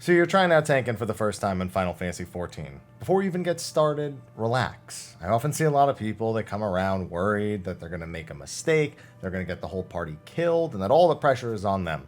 So you're trying out tanking for the first time in Final Fantasy XIV. Before you even get started, relax. I often see a lot of people that come around worried that they're going to make a mistake, they're going to get the whole party killed, and that all the pressure is on them.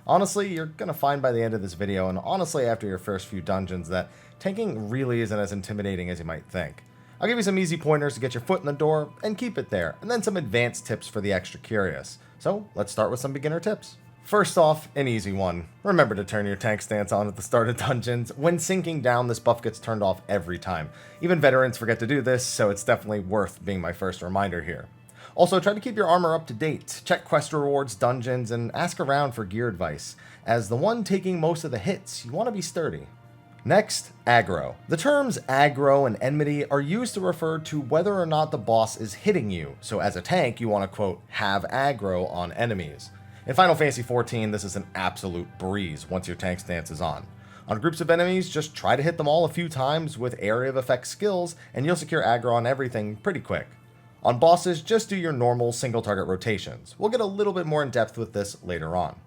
Honestly, you're going to find by the end of this video, and honestly after your first few dungeons, that tanking really isn't as intimidating as you might think. I'll give you some easy pointers to get your foot in the door, and keep it there, and then some advanced tips for the extra curious. So let's start with some beginner tips. First off, an easy one. Remember to turn your tank stance on at the start of dungeons. When sinking down, this buff gets turned off every time. Even veterans forget to do this, so it's definitely worth being my first reminder here. Also, try to keep your armor up to date. Check quest rewards, dungeons, and ask around for gear advice. As the one taking most of the hits, you want to be sturdy. Next, aggro. The terms aggro and enmity are used to refer to whether or not the boss is hitting you, so as a tank, you want to, quote, have aggro on enemies. In Final Fantasy XIV, this is an absolute breeze once your tank stance is on. On groups of enemies, just try to hit them all a few times with area of effect skills, and you'll secure aggro on everything pretty quick. On bosses, just do your normal single target rotations. We'll get a little bit more in depth with this later on.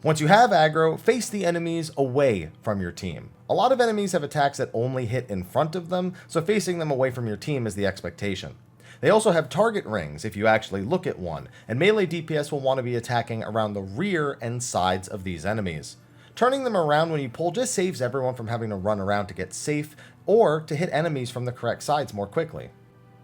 Once you have aggro, face the enemies away from your team. A lot of enemies have attacks that only hit in front of them, so facing them away from your team is the expectation. They also have target rings if you actually look at one, and melee DPS will want to be attacking around the rear and sides of these enemies. Turning them around when you pull just saves everyone from having to run around to get safe, or to hit enemies from the correct sides more quickly.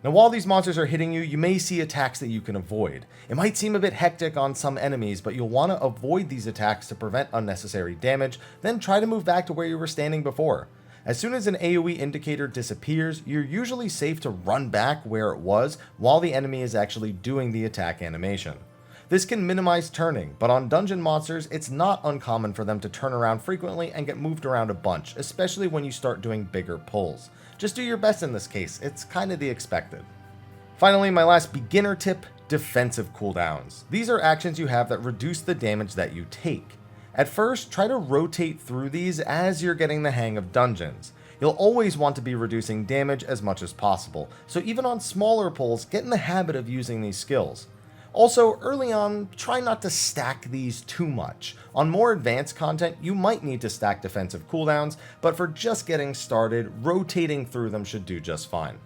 Now while these monsters are hitting you, you may see attacks that you can avoid. It might seem a bit hectic on some enemies, but you'll want to avoid these attacks to prevent unnecessary damage, then try to move back to where you were standing before. As soon as an AoE indicator disappears, you're usually safe to run back where it was while the enemy is actually doing the attack animation. This can minimize turning, but on dungeon monsters, it's not uncommon for them to turn around frequently and get moved around a bunch, especially when you start doing bigger pulls. Just do your best in this case, it's kind of the expected. Finally, my last beginner tip, defensive cooldowns. These are actions you have that reduce the damage that you take. At first, try to rotate through these as you're getting the hang of dungeons. You'll always want to be reducing damage as much as possible, so even on smaller pulls, get in the habit of using these skills. Also, early on, try not to stack these too much. On more advanced content, you might need to stack defensive cooldowns, but for just getting started, rotating through them should do just fine.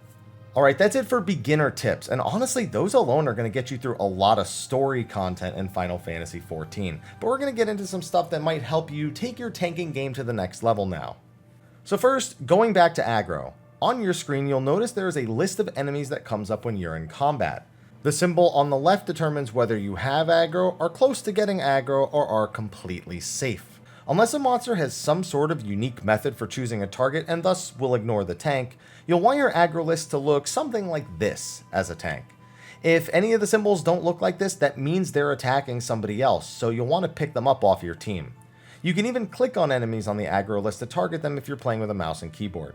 Alright, that's it for beginner tips, and honestly, those alone are going to get you through a lot of story content in Final Fantasy XIV, but we're going to get into some stuff that might help you take your tanking game to the next level now. So first, going back to aggro. On your screen, you'll notice there is a list of enemies that comes up when you're in combat. The symbol on the left determines whether you have aggro, are close to getting aggro, or are completely safe. Unless a monster has some sort of unique method for choosing a target and thus will ignore the tank, you'll want your aggro list to look something like this as a tank. If any of the symbols don't look like this, that means they're attacking somebody else, so you'll want to pick them up off your team. You can even click on enemies on the aggro list to target them if you're playing with a mouse and keyboard.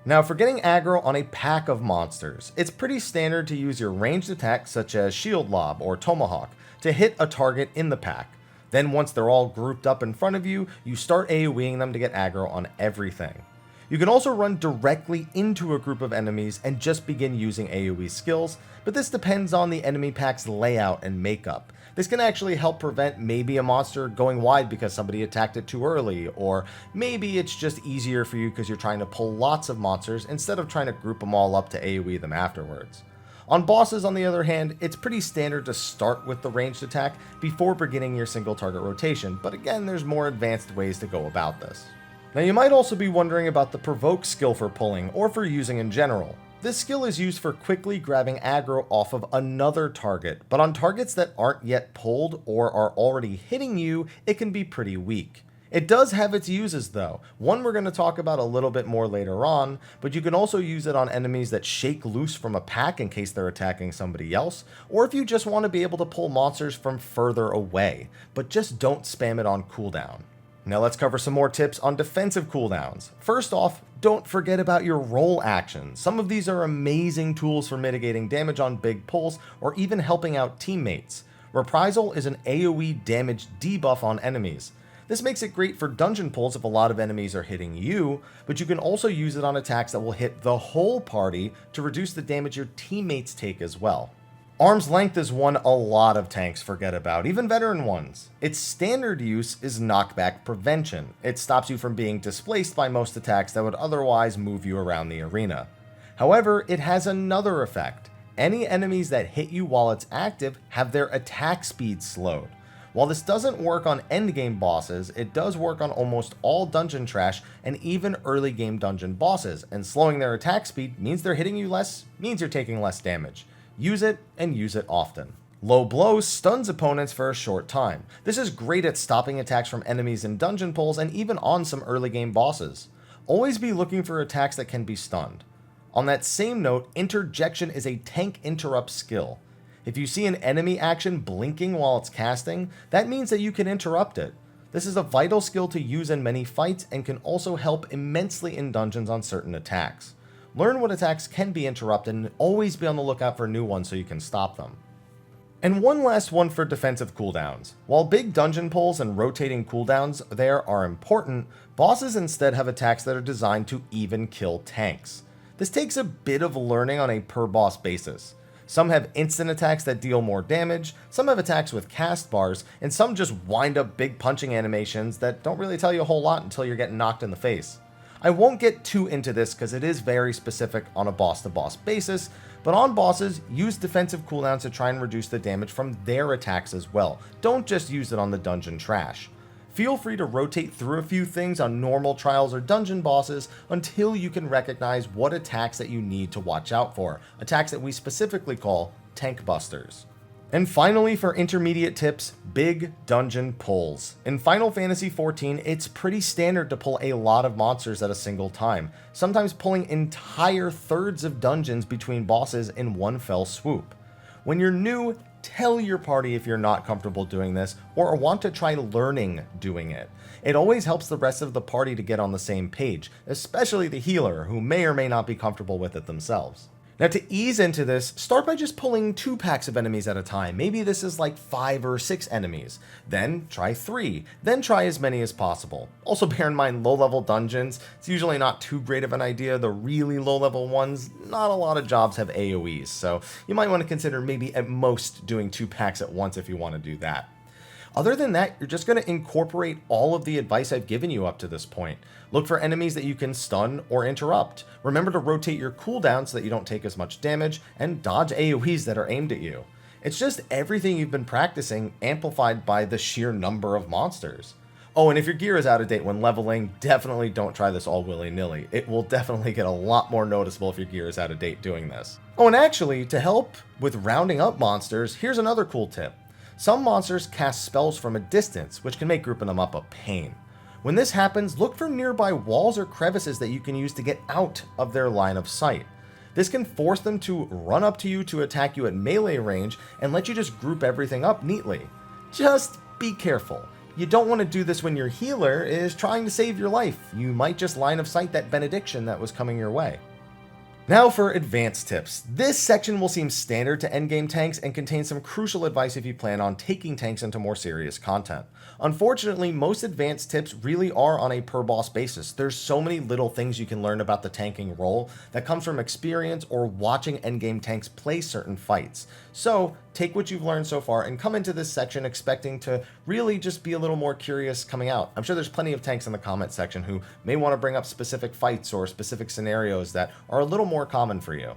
Now for getting aggro on a pack of monsters, it's pretty standard to use your ranged attack such as Shield Lob or Tomahawk to hit a target in the pack. Then once they're all grouped up in front of you, you start AoEing them to get aggro on everything. You can also run directly into a group of enemies and just begin using AoE skills, but this depends on the enemy pack's layout and makeup. This can actually help prevent maybe a monster going wide because somebody attacked it too early, or maybe it's just easier for you because you're trying to pull lots of monsters instead of trying to group them all up to AoE them afterwards. On bosses, on the other hand, it's pretty standard to start with the ranged attack before beginning your single target rotation, but again, there's more advanced ways to go about this. Now you might also be wondering about the provoke skill for pulling, or for using in general. This skill is used for quickly grabbing aggro off of another target, but on targets that aren't yet pulled or are already hitting you, it can be pretty weak. It does have its uses though, one we're going to talk about a little bit more later on, but you can also use it on enemies that shake loose from a pack in case they're attacking somebody else, or if you just want to be able to pull monsters from further away, but just don't spam it on cooldown. Now let's cover some more tips on defensive cooldowns. First off, don't forget about your roll actions. Some of these are amazing tools for mitigating damage on big pulls or even helping out teammates. Reprisal is an AoE damage debuff on enemies. This makes it great for dungeon pulls if a lot of enemies are hitting you, but you can also use it on attacks that will hit the whole party to reduce the damage your teammates take as well. Arm's length is one a lot of tanks forget about, even veteran ones. Its standard use is knockback prevention. It stops you from being displaced by most attacks that would otherwise move you around the arena. However, it has another effect. Any enemies that hit you while it's active have their attack speed slowed. While this doesn't work on endgame bosses, it does work on almost all dungeon trash and even early game dungeon bosses, and slowing their attack speed means they're hitting you less, means you're taking less damage. Use it and use it often. Low blow stuns opponents for a short time. This is great at stopping attacks from enemies in dungeon pulls and even on some early game bosses. Always be looking for attacks that can be stunned. On that same note, interjection is a tank interrupt skill. If you see an enemy action blinking while it's casting, that means that you can interrupt it. This is a vital skill to use in many fights and can also help immensely in dungeons on certain attacks. Learn what attacks can be interrupted and always be on the lookout for new ones so you can stop them. And one last one for defensive cooldowns. While big dungeon pulls and rotating cooldowns there are important, bosses instead have attacks that are designed to even kill tanks. This takes a bit of learning on a per boss basis. Some have instant attacks that deal more damage, some have attacks with cast bars, and some just wind up big punching animations that don't really tell you a whole lot until you're getting knocked in the face. I won't get too into this because it is very specific on a boss-to-boss basis, but on bosses, use defensive cooldowns to try and reduce the damage from their attacks as well. Don't just use it on the dungeon trash. Feel free to rotate through a few things on normal trials or dungeon bosses until you can recognize what attacks that you need to watch out for, attacks that we specifically call tank busters. And finally, for intermediate tips, big dungeon pulls. In Final Fantasy XIV, it's pretty standard to pull a lot of monsters at a single time, sometimes pulling entire thirds of dungeons between bosses in one fell swoop. When you're new, tell your party if you're not comfortable doing this or want to try learning doing it. It always helps the rest of the party to get on the same page, especially the healer, who may or may not be comfortable with it themselves. Now, to ease into this, start by just pulling 2 packs of enemies at a time. Maybe this is like 5 or 6 enemies. Then try 3. Then try as many as possible. Also bear in mind low-level dungeons. It's usually not too great of an idea. The really low-level ones, not a lot of jobs have AoEs. So you might want to consider maybe at most doing 2 packs at once if you want to do that. Other than that, you're just going to incorporate all of the advice I've given you up to this point. Look for enemies that you can stun or interrupt. Remember to rotate your cooldown so that you don't take as much damage, and dodge AoEs that are aimed at you. It's just everything you've been practicing amplified by the sheer number of monsters. Oh, and if your gear is out of date when leveling, definitely don't try this all willy-nilly. It will definitely get a lot more noticeable if your gear is out of date doing this. Oh, and actually, to help with rounding up monsters, here's another cool tip. Some monsters cast spells from a distance, which can make grouping them up a pain. When this happens, look for nearby walls or crevices that you can use to get out of their line of sight. This can force them to run up to you to attack you at melee range and let you just group everything up neatly. Just be careful. You don't want to do this when your healer is trying to save your life. You might just line of sight that benediction that was coming your way. Now for advanced tips. This section will seem standard to endgame tanks and contain some crucial advice if you plan on taking tanks into more serious content. Unfortunately, most advanced tips really are on a per boss basis. There's so many little things you can learn about the tanking role that comes from experience or watching endgame tanks play certain fights. So take what you've learned so far and come into this section expecting to really just be a little more curious coming out. I'm sure there's plenty of tanks in the comment section who may want to bring up specific fights or specific scenarios that are a little more common for you.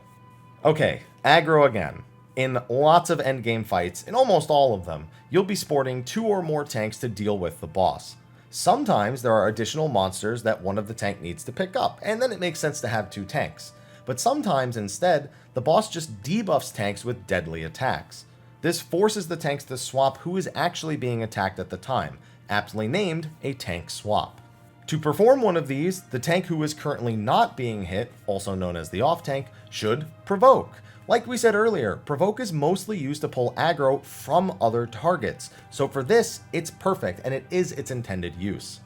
Okay, aggro again. In lots of endgame fights, in almost all of them, you'll be sporting 2 or more tanks to deal with the boss. Sometimes there are additional monsters that one of the tank needs to pick up, and then it makes sense to have 2 tanks. But sometimes, instead, the boss just debuffs tanks with deadly attacks. This forces the tanks to swap who is actually being attacked at the time, aptly named a tank swap. To perform one of these, the tank who is currently not being hit, also known as the off tank, should provoke. Like we said earlier, provoke is mostly used to pull aggro from other targets, so for this, it's perfect and it is its intended use.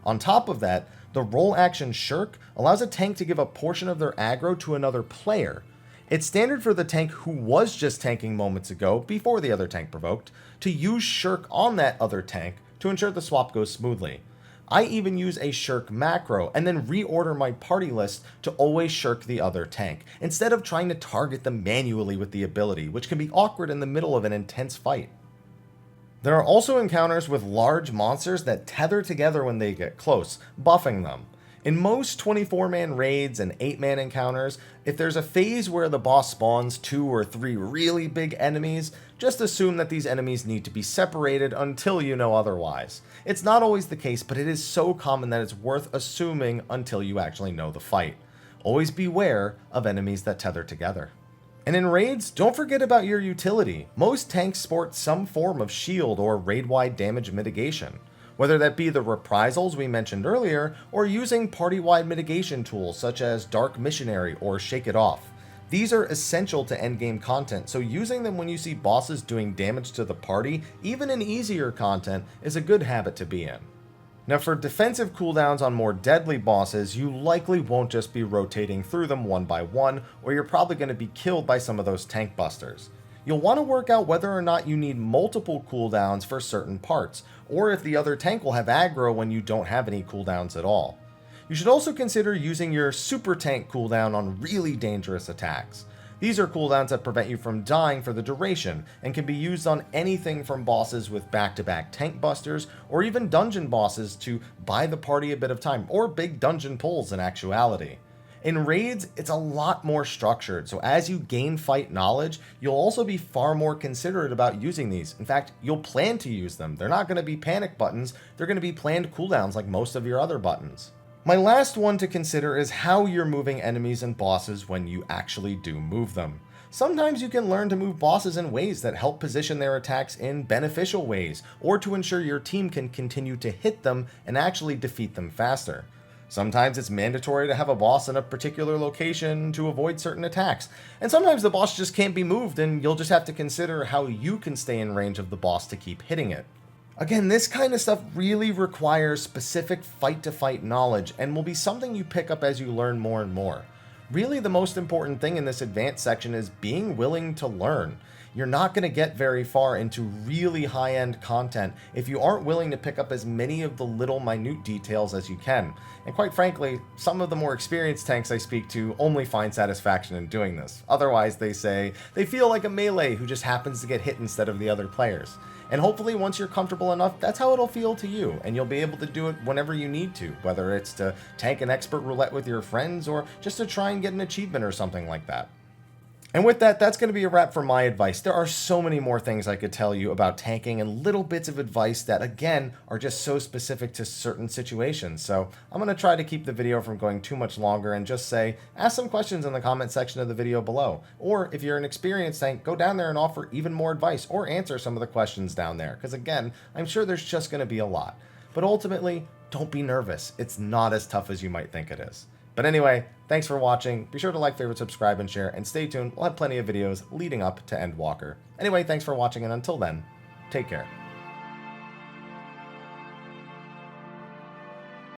On top of that, the role action Shirk allows a tank to give a portion of their aggro to another player. It's standard for the tank who was just tanking moments ago, before the other tank provoked, to use Shirk on that other tank to ensure the swap goes smoothly. I even use a Shirk macro and then reorder my party list to always Shirk the other tank, instead of trying to target them manually with the ability, which can be awkward in the middle of an intense fight. There are also encounters with large monsters that tether together when they get close, buffing them. In most 24-man raids and 8-man encounters, if there's a phase where the boss spawns 2 or 3 really big enemies, just assume that these enemies need to be separated until you know otherwise. It's not always the case, but it is so common that it's worth assuming until you actually know the fight. Always beware of enemies that tether together. And in raids, don't forget about your utility. Most tanks sport some form of shield or raid-wide damage mitigation. Whether that be the reprisals we mentioned earlier, or using party-wide mitigation tools such as Dark Missionary or Shake It Off. These are essential to endgame content, so using them when you see bosses doing damage to the party, even in easier content, is a good habit to be in. Now for defensive cooldowns on more deadly bosses, you likely won't just be rotating through them one by one, or you're probably going to be killed by some of those tank busters. You'll want to work out whether or not you need multiple cooldowns for certain parts, or if the other tank will have aggro when you don't have any cooldowns at all. You should also consider using your super tank cooldown on really dangerous attacks. These are cooldowns that prevent you from dying for the duration, and can be used on anything from bosses with back-to-back tank busters, or even dungeon bosses to buy the party a bit of time, or big dungeon pulls in actuality. In raids, it's a lot more structured, so as you gain fight knowledge, you'll also be far more considerate about using these. In fact, you'll plan to use them. They're not going to be panic buttons, they're going to be planned cooldowns like most of your other buttons. My last one to consider is how you're moving enemies and bosses when you actually do move them. Sometimes you can learn to move bosses in ways that help position their attacks in beneficial ways, or to ensure your team can continue to hit them and actually defeat them faster. Sometimes it's mandatory to have a boss in a particular location to avoid certain attacks, and sometimes the boss just can't be moved and you'll just have to consider how you can stay in range of the boss to keep hitting it. Again, this kind of stuff really requires specific fight-to-fight knowledge and will be something you pick up as you learn more and more. Really, the most important thing in this advanced section is being willing to learn. You're not going to get very far into really high-end content if you aren't willing to pick up as many of the little minute details as you can. And quite frankly, some of the more experienced tanks I speak to only find satisfaction in doing this. Otherwise, they say they feel like a melee who just happens to get hit instead of the other players. And hopefully once you're comfortable enough, that's how it'll feel to you, and you'll be able to do it whenever you need to, whether it's to tank an expert roulette with your friends or just to try and get an achievement or something like that. And with that, that's going to be a wrap for my advice. There are so many more things I could tell you about tanking and little bits of advice that, again, are just so specific to certain situations. So I'm going to try to keep the video from going too much longer and just say, ask some questions in the comment section of the video below. Or if you're an experienced tank, go down there and offer even more advice or answer some of the questions down there. Because again, I'm sure there's just going to be a lot. But ultimately, don't be nervous. It's not as tough as you might think it is. But anyway, thanks for watching. Be sure to like, favorite, subscribe, and share, and stay tuned. We'll have plenty of videos leading up to Endwalker. Anyway, thanks for watching, and until then, take care.